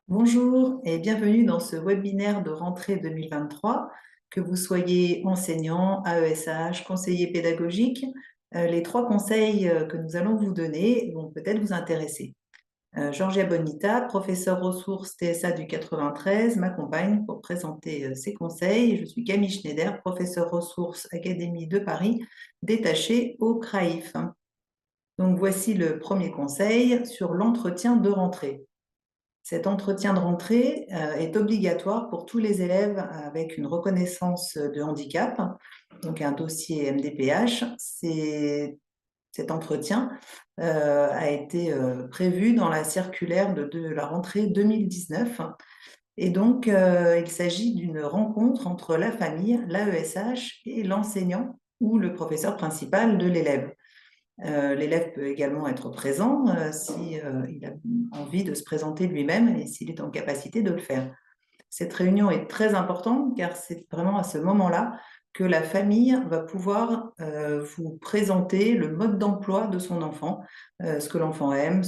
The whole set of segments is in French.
Bonjour et bienvenue dans ce webinaire de rentrée 2023. Que vous soyez enseignant, AESH, conseiller pédagogique, les trois conseils que nous allons vous donner vont peut-être vous intéresser. Georgia Bonita, professeure ressources TSA du 93, m'accompagne pour présenter ces conseils. Je suis Camille Schneider, professeure ressources Académie de Paris, détachée au CRAIF. Donc voici le premier conseil sur l'entretien de rentrée. Cet entretien de rentrée est obligatoire pour tous les élèves avec une reconnaissance de handicap, donc un dossier MDPH. Cet entretien a été prévu dans la circulaire de la rentrée 2019. Et donc, il s'agit d'une rencontre entre la famille, l'AESH et l'enseignant ou le professeur principal de l'élève. L'élève peut également être présent si il a envie de se présenter lui-même et s'il est en capacité de le faire. Cette réunion est très importante car c'est vraiment à ce moment-là que la famille va pouvoir vous présenter le mode d'emploi de son enfant, ce que l'enfant aime,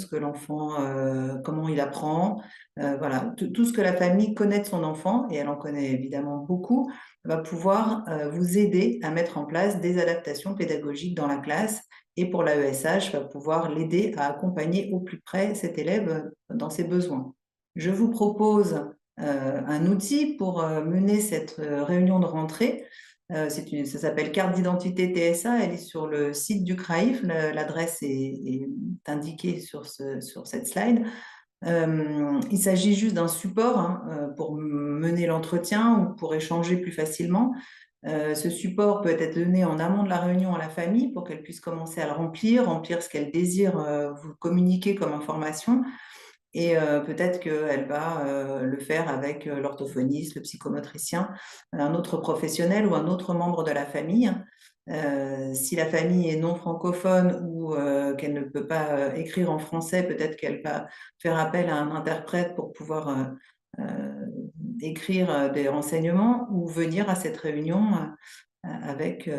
comment il apprend, voilà, tout ce que la famille connaît de son enfant, et elle en connaît évidemment beaucoup, va pouvoir vous aider à mettre en place des adaptations pédagogiques dans la classe, et pour l'AESH, va pouvoir l'aider à accompagner au plus près cet élève dans ses besoins. Je vous propose un outil pour mener cette réunion de rentrée. Ça s'appelle carte d'identité TSA, elle est sur le site du CRAIF, l'adresse est indiquée sur cette slide. Il s'agit juste d'un support pour mener l'entretien ou pour échanger plus facilement. Ce support peut être donné en amont de la réunion à la famille pour qu'elle puisse commencer à le remplir ce qu'elle désire vous communiquer comme information. Et peut-être qu'elle va le faire avec l'orthophoniste, le psychomotricien, un autre professionnel ou un autre membre de la famille. Si la famille est non francophone ou qu'elle ne peut pas écrire en français, peut-être qu'elle va faire appel à un interprète pour pouvoir écrire des renseignements ou venir à cette réunion avec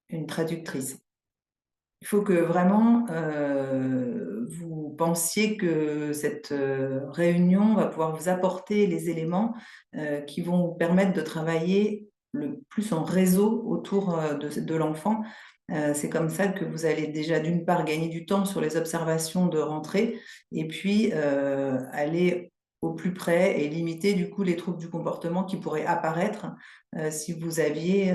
une traductrice. Il faut que vraiment vous pensiez que cette réunion va pouvoir vous apporter les éléments qui vont vous permettre de travailler le plus en réseau autour de l'enfant. C'est comme ça que vous allez déjà d'une part gagner du temps sur les observations de rentrée et puis aller au plus près et limiter du coup les troubles du comportement qui pourraient apparaître si vous aviez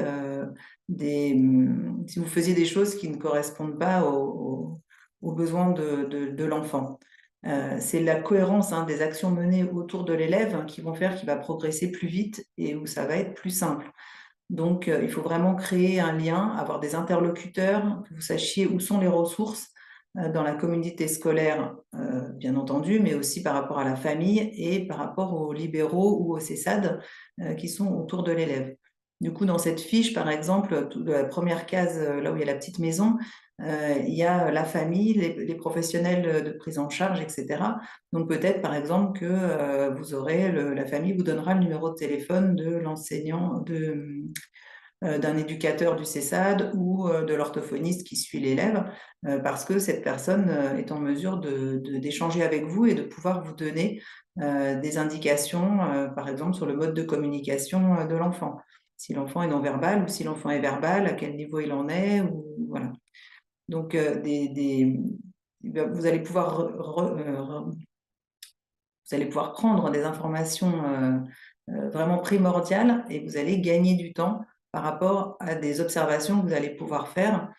si vous faisiez des choses qui ne correspondent pas aux besoins de l'enfant. C'est la cohérence des actions menées autour de l'élève qui vont faire qu'il va progresser plus vite et où ça va être plus simple. Donc, il faut vraiment créer un lien, avoir des interlocuteurs, que vous sachiez où sont les ressources dans la communauté scolaire, bien entendu, mais aussi par rapport à la famille et par rapport aux libéraux ou aux CESAD qui sont autour de l'élève. Du coup, dans cette fiche, par exemple, la première case, là où il y a la petite maison, il y a la famille, les professionnels de prise en charge, etc. Donc peut-être, par exemple, que la famille vous donnera le numéro de téléphone de l'enseignant, d'un éducateur du CESAD ou de l'orthophoniste qui suit l'élève, parce que cette personne est en mesure d'échanger avec vous et de pouvoir vous donner des indications, par exemple, sur le mode de communication de l'enfant. Si l'enfant est non-verbal ou si l'enfant est verbal, à quel niveau il en est, ou voilà. Donc, vous allez pouvoir prendre des informations vraiment primordiales et vous allez gagner du temps par rapport à des observations que vous allez pouvoir faire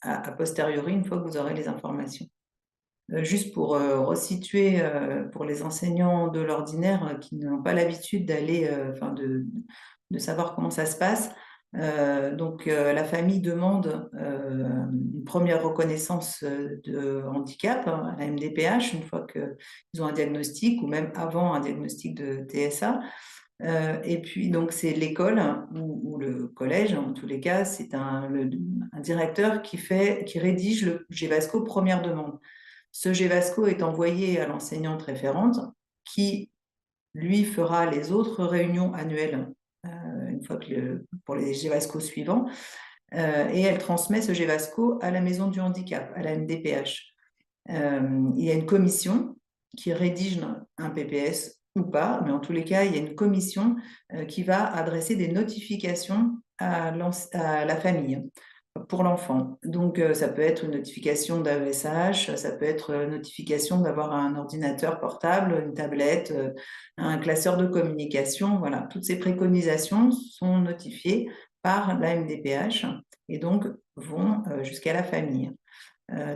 a posteriori une fois que vous aurez les informations. Juste pour resituer pour les enseignants de l'ordinaire qui n'ont pas l'habitude de savoir comment ça se passe. Donc, la famille demande une première reconnaissance de handicap, à la MDPH, une fois qu'ils ont un diagnostic ou même avant un diagnostic de TSA. Et puis, donc, c'est l'école ou le collège, en tous les cas, c'est un directeur qui rédige le GEVASCO première demande. Ce GEVASCO est envoyé à l'enseignante référente qui, lui, fera les autres réunions annuelles une fois pour les GEVASCO suivants. Et elle transmet ce GEVASCO à la maison du handicap, à la MDPH. Il y a une commission qui rédige un PPS ou pas, mais en tous les cas, il y a une commission qui va adresser des notifications à la famille pour l'enfant. Donc, ça peut être une notification d'AESH, ça peut être une notification d'avoir un ordinateur portable, une tablette, un classeur de communication. Voilà, toutes ces préconisations sont notifiées par la MDPH et donc vont jusqu'à la famille.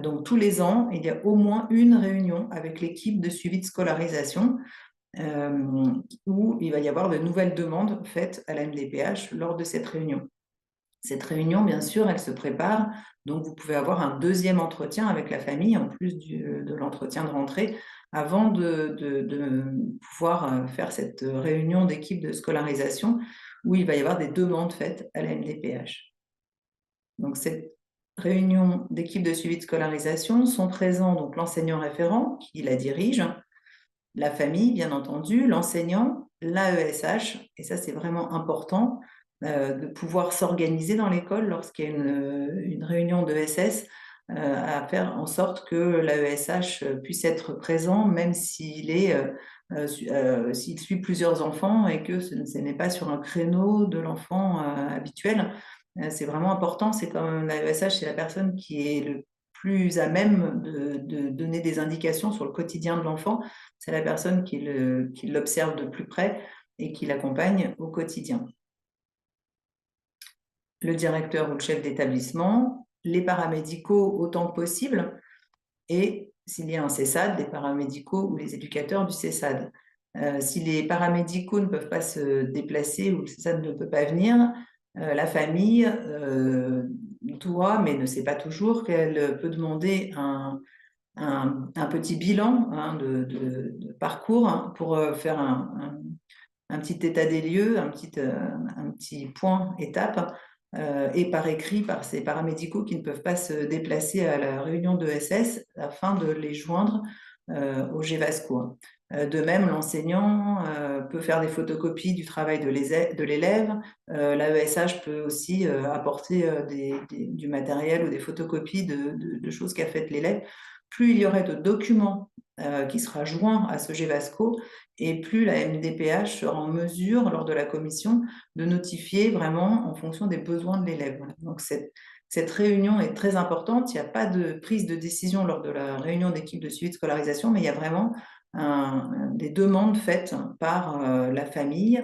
Donc, tous les ans, il y a au moins une réunion avec l'équipe de suivi de scolarisation où il va y avoir de nouvelles demandes faites à la MDPH lors de cette réunion. Cette réunion, bien sûr, elle se prépare. Donc, vous pouvez avoir un deuxième entretien avec la famille, en plus de l'entretien de rentrée, avant de pouvoir faire cette réunion d'équipe de scolarisation où il va y avoir des demandes faites à la MDPH. Donc, cette réunion d'équipe de suivi de scolarisation sont présents donc l'enseignant référent qui la dirige, la famille, bien entendu, l'enseignant, l'AESH, et ça c'est vraiment important de pouvoir s'organiser dans l'école lorsqu'il y a une réunion de SS, à faire en sorte que l'AESH puisse être présent, même s'il suit plusieurs enfants et que ce n'est pas sur un créneau de l'enfant habituel. C'est vraiment important, c'est comme l'AESH, c'est la personne qui est le plus à même de donner des indications sur le quotidien de l'enfant. C'est la personne qui l'observe de plus près et qui l'accompagne au quotidien. Le directeur ou le chef d'établissement, les paramédicaux autant que possible, et s'il y a un CESAD, les paramédicaux ou les éducateurs du CESAD. Si les paramédicaux ne peuvent pas se déplacer ou le CESAD ne peut pas venir, la famille doit, mais ne sait pas toujours, qu'elle peut demander un petit bilan de parcours pour faire un petit état des lieux, un petit point étape, et par écrit par ces paramédicaux qui ne peuvent pas se déplacer à la réunion de SS afin de les joindre au GEVASCO. De même, l'enseignant peut faire des photocopies du travail de l'élève. L'AESH peut aussi apporter du matériel ou des photocopies de choses qu'a faites l'élève. Plus il y aurait de documents qui sera joint à ce GEVASCO, et plus la MDPH sera en mesure, lors de la commission, de notifier vraiment en fonction des besoins de l'élève. Donc, cette réunion est très importante. Il n'y a pas de prise de décision lors de la réunion d'équipe de suivi de scolarisation, mais il y a vraiment des demandes faites par la famille,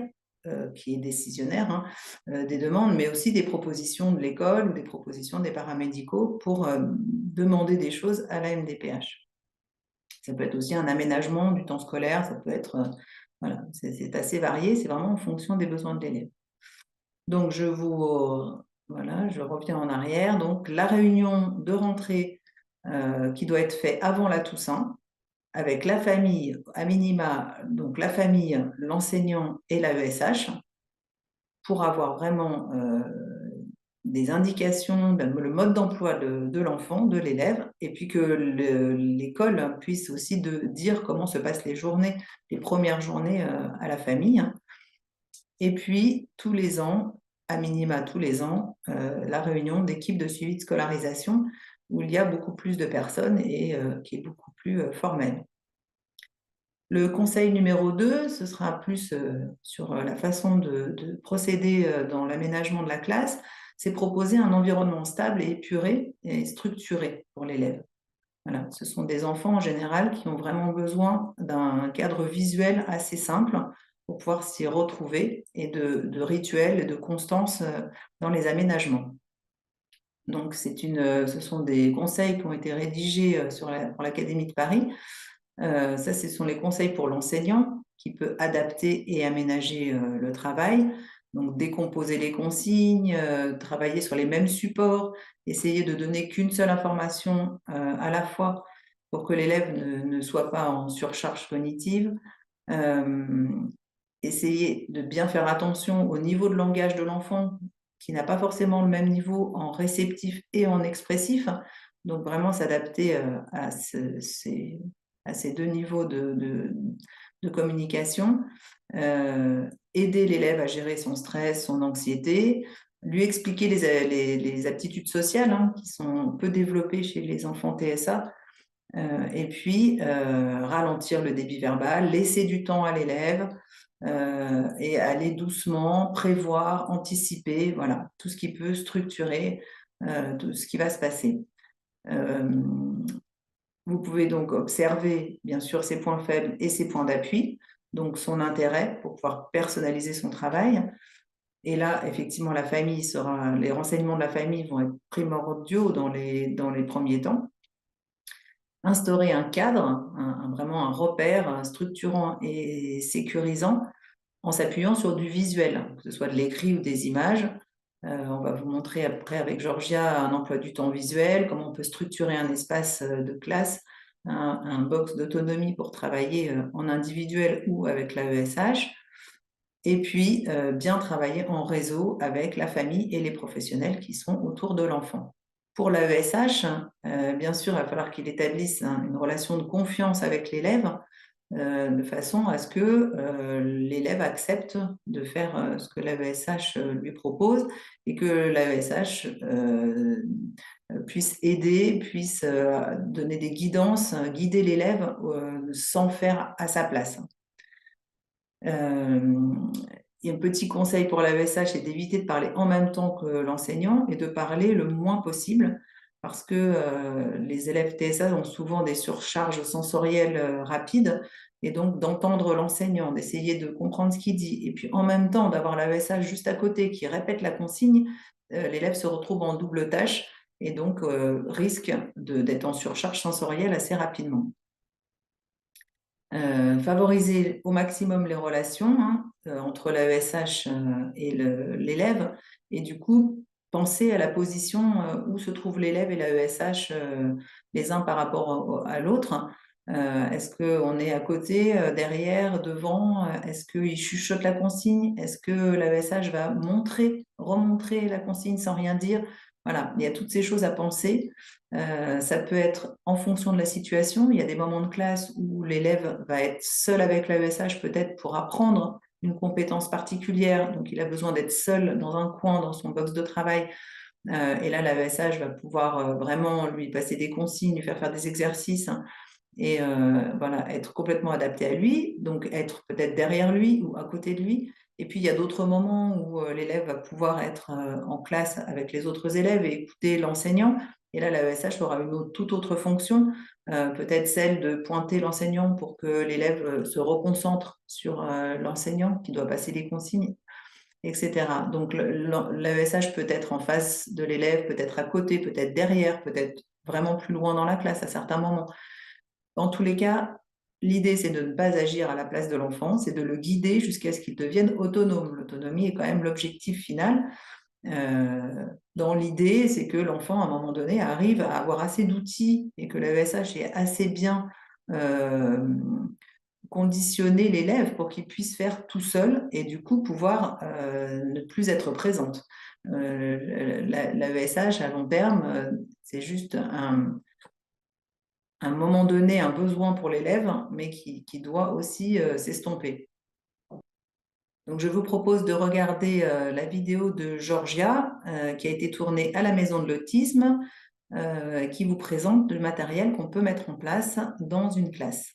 qui est décisionnaire, des demandes, mais aussi des propositions de l'école ou des propositions des paramédicaux pour demander des choses à la MDPH. Ça peut être aussi un aménagement du temps scolaire, ça peut être, voilà, c'est assez varié, c'est vraiment en fonction des besoins de l'élève. Donc, voilà, je reviens en arrière. Donc, la réunion de rentrée qui doit être faite avant la Toussaint, avec la famille, à minima, donc la famille, l'enseignant et l'AESH, pour avoir vraiment des indications, le mode d'emploi de l'enfant, de l'élève, et puis que l'école puisse aussi dire comment se passent les premières journées à la famille. Et puis, tous les ans, à minima tous les ans, la réunion d'équipe de suivi de scolarisation, où il y a beaucoup plus de personnes et qui est beaucoup plus formelle. Le conseil numéro 2, ce sera plus sur la façon de procéder dans l'aménagement de la classe. C'est proposer un environnement stable et épuré et structuré pour l'élève. Voilà, ce sont des enfants en général qui ont vraiment besoin d'un cadre visuel assez simple pour pouvoir s'y retrouver et de rituels et de constance dans les aménagements. Donc, ce sont des conseils qui ont été rédigés pour l'Académie de Paris. Ça, ce sont les conseils pour l'enseignant qui peut adapter et aménager le travail. Donc, décomposer les consignes, travailler sur les mêmes supports, essayer de donner qu'une seule information à la fois pour que l'élève ne soit pas en surcharge cognitive. Essayer de bien faire attention au niveau de langage de l'enfant qui n'a pas forcément le même niveau en réceptif et en expressif. Donc, vraiment s'adapter à ces deux niveaux de communication, aider l'élève à gérer son stress, son anxiété, lui expliquer les aptitudes sociales qui sont peu développées chez les enfants TSA, Et puis, ralentir le débit verbal, laisser du temps à l'élève et aller doucement, prévoir, anticiper, voilà, tout ce qui peut structurer tout ce qui va se passer. Vous pouvez donc observer, bien sûr, ses points faibles et ses points d'appui, donc son intérêt pour pouvoir personnaliser son travail. Et là, effectivement, les renseignements de la famille vont être primordiaux dans les premiers temps. Instaurer un cadre, vraiment un repère structurant et sécurisant en s'appuyant sur du visuel, que ce soit de l'écrit ou des images. On va vous montrer après avec Georgia un emploi du temps visuel, comment on peut structurer un espace de classe, un box d'autonomie pour travailler en individuel ou avec l'AESH. Et puis, bien travailler en réseau avec la famille et les professionnels qui sont autour de l'enfant. Pour l'AESH, bien sûr, il va falloir qu'il établisse une relation de confiance avec l'élève, de façon à ce que l'élève accepte de faire ce que l'AESH lui propose et que l'AESH puisse aider, puisse donner des guidances, guider l'élève sans faire à sa place. Un petit conseil pour l'AESH, c'est d'éviter de parler en même temps que l'enseignant et de parler le moins possible parce que les élèves TSA ont souvent des surcharges sensorielles rapides et donc d'entendre l'enseignant, d'essayer de comprendre ce qu'il dit et puis en même temps d'avoir l'AESH juste à côté qui répète la consigne, l'élève se retrouve en double tâche et donc risque d'être en surcharge sensorielle assez rapidement. Favoriser au maximum les relations entre l'AESH et l'élève et du coup penser à la position où se trouve l'élève et l'AESH les uns par rapport à l'autre. Est-ce qu'on est à côté, derrière, devant? Est-ce qu'il chuchote la consigne? Est-ce que l'AESH va remontrer la consigne sans rien dire? Voilà, il y a toutes ces choses à penser. Ça peut être en fonction de la situation. Il y a des moments de classe où l'élève va être seul avec l'AESH peut-être pour apprendre une compétence particulière. Donc, il a besoin d'être seul dans un coin, dans son box de travail. Et là, l'AESH va pouvoir vraiment lui passer des consignes, lui faire des exercices et voilà, être complètement adapté à lui. Donc, être peut-être derrière lui ou à côté de lui. Et puis, il y a d'autres moments où l'élève va pouvoir être en classe avec les autres élèves et écouter l'enseignant. Et là, l'AESH aura une toute autre fonction, peut-être celle de pointer l'enseignant pour que l'élève se reconcentre sur l'enseignant qui doit passer les consignes, etc. Donc, l'AESH peut être en face de l'élève, peut-être à côté, peut-être derrière, peut-être vraiment plus loin dans la classe à certains moments. Dans tous les cas, l'idée, c'est de ne pas agir à la place de l'enfant, c'est de le guider jusqu'à ce qu'il devienne autonome. L'autonomie est quand même l'objectif final. Dans l'idée, c'est que l'enfant, à un moment donné, arrive à avoir assez d'outils et que l'AESH ait assez bien conditionné l'élève pour qu'il puisse faire tout seul et du coup pouvoir ne plus être présente. L'AESH, à long terme, c'est juste un moment donné, un besoin pour l'élève, mais qui doit aussi s'estomper. Donc, je vous propose de regarder la vidéo de Georgia qui a été tournée à la Maison de l'Autisme, qui vous présente le matériel qu'on peut mettre en place dans une classe.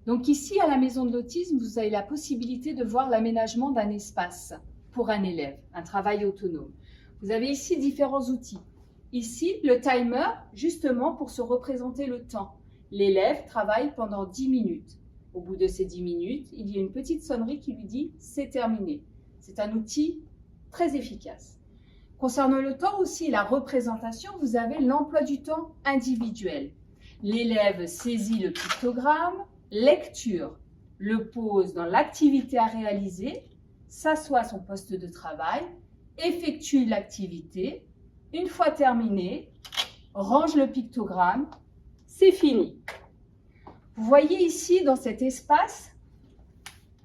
Donc ici, à la Maison de l'Autisme, vous avez la possibilité de voir l'aménagement d'un espace pour un élève, un travail autonome. Vous avez ici différents outils. Ici, le timer, justement pour se représenter le temps. L'élève travaille pendant 10 minutes. Au bout de ces 10 minutes, il y a une petite sonnerie qui lui dit « c'est terminé ». C'est un outil très efficace. Concernant le temps aussi, la représentation, vous avez l'emploi du temps individuel. L'élève saisit le pictogramme, lecture, le pose dans l'activité à réaliser, s'assoit à son poste de travail, effectue l'activité. Une fois terminé, range le pictogramme, c'est fini. Vous voyez ici dans cet espace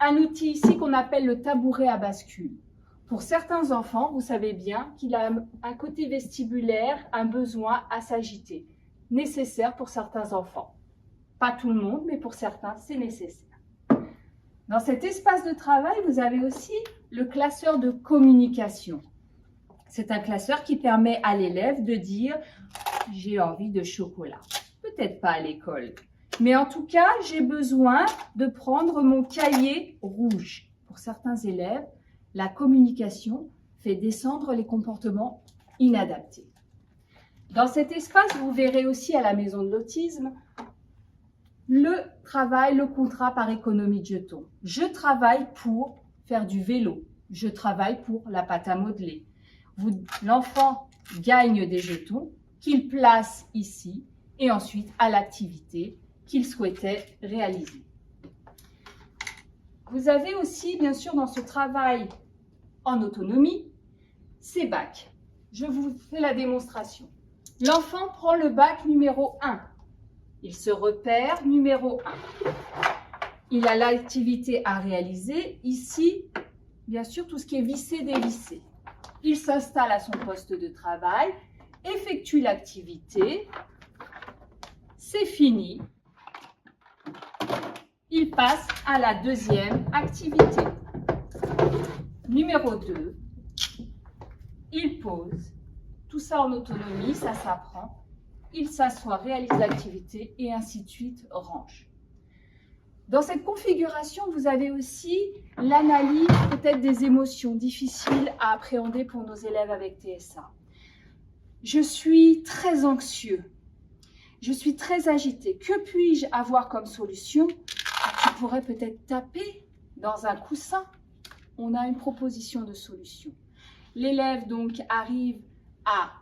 un outil ici qu'on appelle le tabouret à bascule. Pour certains enfants, vous savez bien qu'il a un côté vestibulaire, un besoin à s'agiter, nécessaire pour certains enfants. Pas tout le monde, mais pour certains, c'est nécessaire. Dans cet espace de travail, vous avez aussi le classeur de communication. C'est un classeur qui permet à l'élève de dire « j'ai envie de chocolat ». peut-être pas à l'école. Mais en tout cas, j'ai besoin de prendre mon cahier rouge. Pour certains élèves, la communication fait descendre les comportements inadaptés. Dans cet espace, vous verrez aussi à la maison de l'autisme le contrat par économie de jetons. Je travaille pour faire du vélo. Je travaille pour la pâte à modeler. L'enfant gagne des jetons qu'il place ici et ensuite à l'activité qu'il souhaitait réaliser. Vous avez aussi, bien sûr, dans ce travail en autonomie, ces bacs. Je vous fais la démonstration. L'enfant prend le bac numéro 1. Il se repère numéro 1. Il a l'activité à réaliser. Ici, bien sûr, tout ce qui est vissé, dévissé. Il s'installe à son poste de travail, effectue l'activité. C'est fini. Il passe à la deuxième activité. Numéro 2, il pose. Tout ça en autonomie, ça s'apprend. Il s'assoit, réalise l'activité et ainsi de suite, range. Dans cette configuration, vous avez aussi l'analyse peut-être des émotions difficiles à appréhender pour nos élèves avec TSA. Je suis très anxieux. Je suis très agité. Que puis-je avoir comme solution? Tu pourrais peut-être taper dans un coussin. On a une proposition de solution. L'élève donc arrive à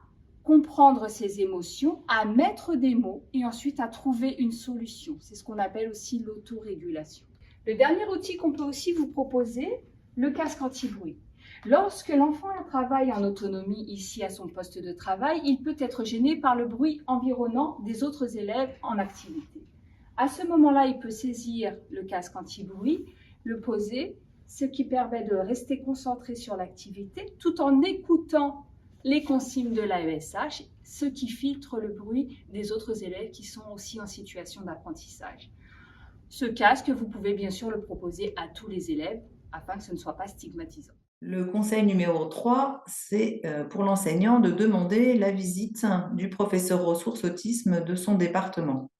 comprendre ses émotions, à mettre des mots et ensuite à trouver une solution. C'est ce qu'on appelle aussi l'autorégulation. Le dernier outil qu'on peut aussi vous proposer, le casque anti-bruit. Lorsque l'enfant travaille en autonomie ici à son poste de travail, il peut être gêné par le bruit environnant des autres élèves en activité. À ce moment-là, il peut saisir le casque anti-bruit, le poser, ce qui permet de rester concentré sur l'activité tout en écoutant les consignes de l'AESH, ce qui filtre le bruit des autres élèves qui sont aussi en situation d'apprentissage. Ce casque, vous pouvez bien sûr le proposer à tous les élèves afin que ce ne soit pas stigmatisant. Le conseil numéro 3, c'est pour l'enseignant de demander la visite du professeur ressources autisme de son département.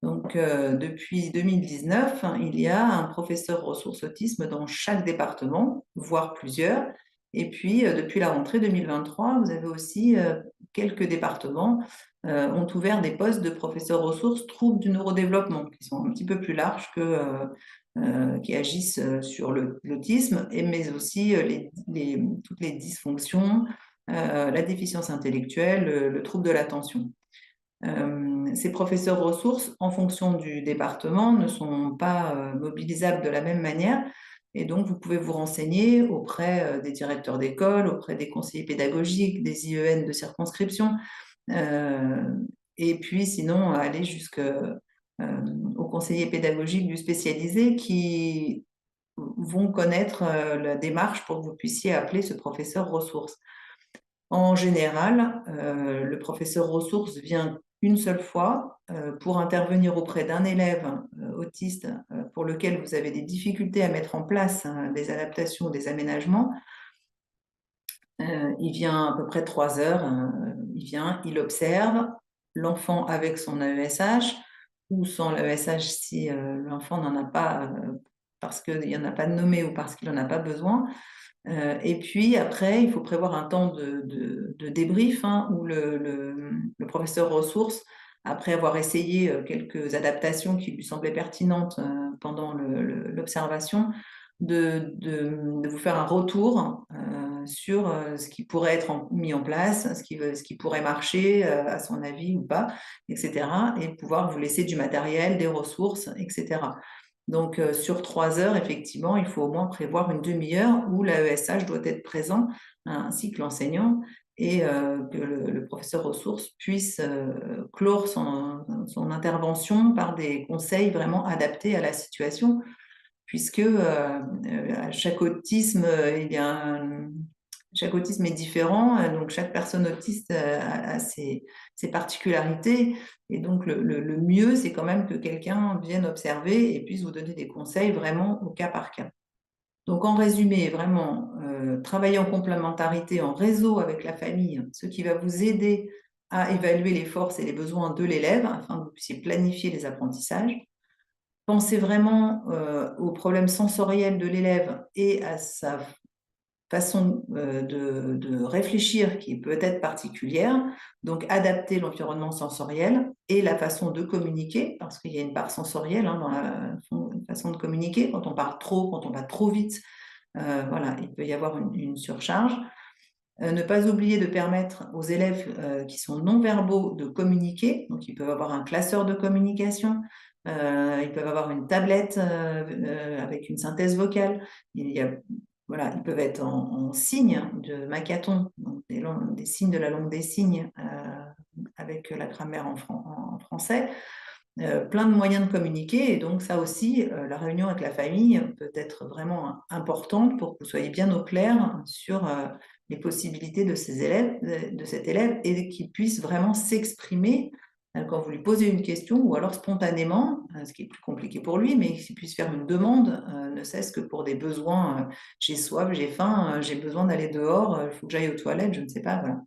Donc, depuis 2019, il y a un professeur ressources autisme dans chaque département, voire plusieurs. Et puis, depuis la rentrée 2023, vous avez aussi quelques départements ont ouvert des postes de professeurs ressources troubles du neurodéveloppement, qui sont un petit peu plus larges qui agissent sur l'autisme, mais aussi toutes les dysfonctions, la déficience intellectuelle, le trouble de l'attention. Ces professeurs ressources, en fonction du département, ne sont pas mobilisables de la même manière. Et donc, vous pouvez vous renseigner auprès des directeurs d'école, auprès des conseillers pédagogiques, des IEN de circonscription, et puis sinon aller jusqu'aux conseillers pédagogiques du spécialisé qui vont connaître la démarche pour que vous puissiez appeler ce professeur ressources. En général, le professeur ressources vient une seule fois pour intervenir auprès d'un élève autiste pour lequel vous avez des difficultés à mettre en place des adaptations, des aménagements. Il vient à peu près 3 heures, il observe l'enfant avec son AESH ou sans l'AESH si l'enfant n'en a pas parce qu'il n'y en a pas de nommé ou parce qu'il n'en a pas besoin. Et puis après, il faut prévoir un temps de débrief où le professeur ressources, après avoir essayé quelques adaptations qui lui semblaient pertinentes pendant l'observation, de vous faire un retour sur ce qui pourrait être mis en place, ce qui pourrait marcher à son avis ou pas, etc. Et pouvoir vous laisser du matériel, des ressources, etc. Donc, sur 3 heures, effectivement, il faut au moins prévoir une demi-heure où l'AESH doit être présent, ainsi que l'enseignant, et que le professeur ressources puisse clore son intervention par des conseils vraiment adaptés à la situation, puisque à chaque autisme, chaque autisme est différent, donc chaque personne autiste a ses particularités. Et donc, le mieux, c'est quand même que quelqu'un vienne observer et puisse vous donner des conseils vraiment au cas par cas. Donc, en résumé, vraiment, travailler en complémentarité, en réseau avec la famille, ce qui va vous aider à évaluer les forces et les besoins de l'élève afin que vous puissiez planifier les apprentissages. Pensez vraiment aux problèmes sensoriels de l'élève et à sa façon de réfléchir qui peut être particulière, donc adapter l'environnement sensoriel et la façon de communiquer, parce qu'il y a une part sensorielle dans la façon de communiquer, quand on parle trop, quand on va trop vite, voilà, il peut y avoir une surcharge. Ne pas oublier de permettre aux élèves qui sont non-verbaux de communiquer, donc ils peuvent avoir un classeur de communication, ils peuvent avoir une tablette avec une synthèse vocale, voilà, ils peuvent être en signes de Makaton, donc des signes de la langue des signes avec la grammaire en français. Plein de moyens de communiquer, et donc ça aussi, la réunion avec la famille peut être vraiment importante pour que vous soyez bien au clair sur les possibilités de ces élèves, de cet élève, et qu'il puisse vraiment s'exprimer quand vous lui posez une question, ou alors spontanément, ce qui est plus compliqué pour lui, mais qu'il puisse faire une demande, ne serait-ce que pour des besoins, j'ai soif, j'ai faim, j'ai besoin d'aller dehors, il faut que j'aille aux toilettes, je ne sais pas, voilà.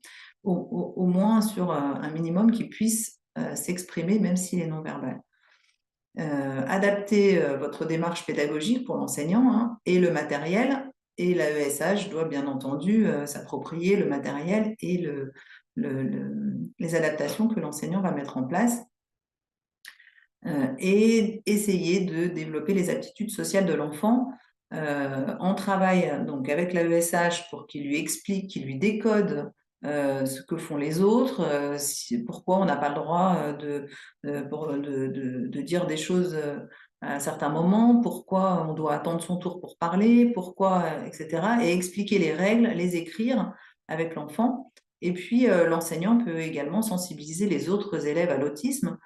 Au moins sur un minimum qu'il puisse s'exprimer, même s'il est non-verbal. Adapter votre démarche pédagogique pour l'enseignant et le matériel, et l'AESH doit bien entendu s'approprier le matériel et les adaptations que l'enseignant va mettre en place, et essayer de développer les aptitudes sociales de l'enfant. En travail donc avec l'AESH pour qu'il lui explique, qu'il lui décode ce que font les autres, pourquoi on n'a pas le droit de dire des choses à un certain moment, pourquoi on doit attendre son tour pour parler, pourquoi, etc. Et expliquer les règles, les écrire avec l'enfant. Et puis, l'enseignant peut également sensibiliser les autres élèves à l'autisme.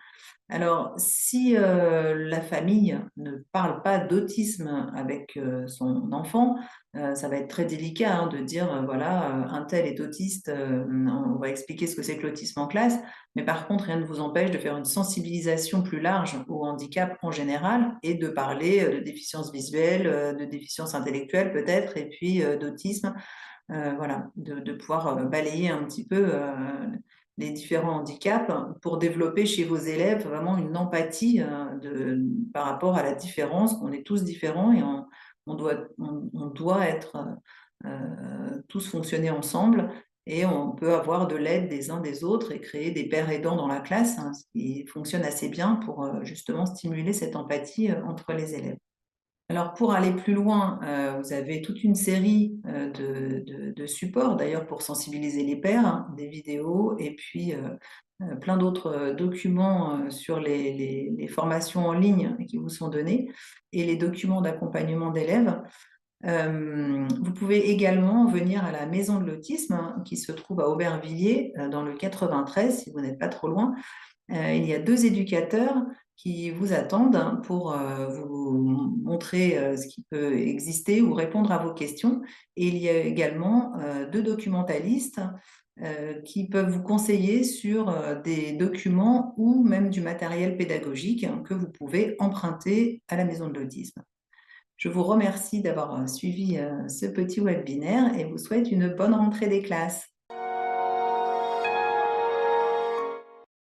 Alors, si la famille ne parle pas d'autisme avec son enfant, ça va être très délicat de dire, voilà, un tel est autiste, on va expliquer ce que c'est que l'autisme en classe, mais par contre, rien ne vous empêche de faire une sensibilisation plus large au handicap en général et de parler de déficience visuelle, de déficience intellectuelle peut-être, et puis d'autisme. Voilà, de pouvoir balayer un petit peu les différents handicaps pour développer chez vos élèves vraiment une empathie par rapport à la différence, qu'on est tous différents et on doit être tous fonctionner ensemble, et on peut avoir de l'aide des uns des autres et créer des pairs aidants dans la classe, ce qui fonctionne assez bien pour justement stimuler cette empathie entre les élèves. Alors, pour aller plus loin, vous avez toute une série de supports, d'ailleurs, pour sensibiliser les pairs, des vidéos, et puis plein d'autres documents sur les formations en ligne qui vous sont donnés, et les documents d'accompagnement d'élèves. Vous pouvez également venir à la Maison de l'Autisme, qui se trouve à Aubervilliers, dans le 93, si vous n'êtes pas trop loin. Il y a 2 éducateurs qui vous attendent pour vous montrer ce qui peut exister ou répondre à vos questions. Et il y a également 2 documentalistes qui peuvent vous conseiller sur des documents ou même du matériel pédagogique que vous pouvez emprunter à la Maison de l'Autisme. Je vous remercie d'avoir suivi ce petit webinaire et vous souhaite une bonne rentrée des classes.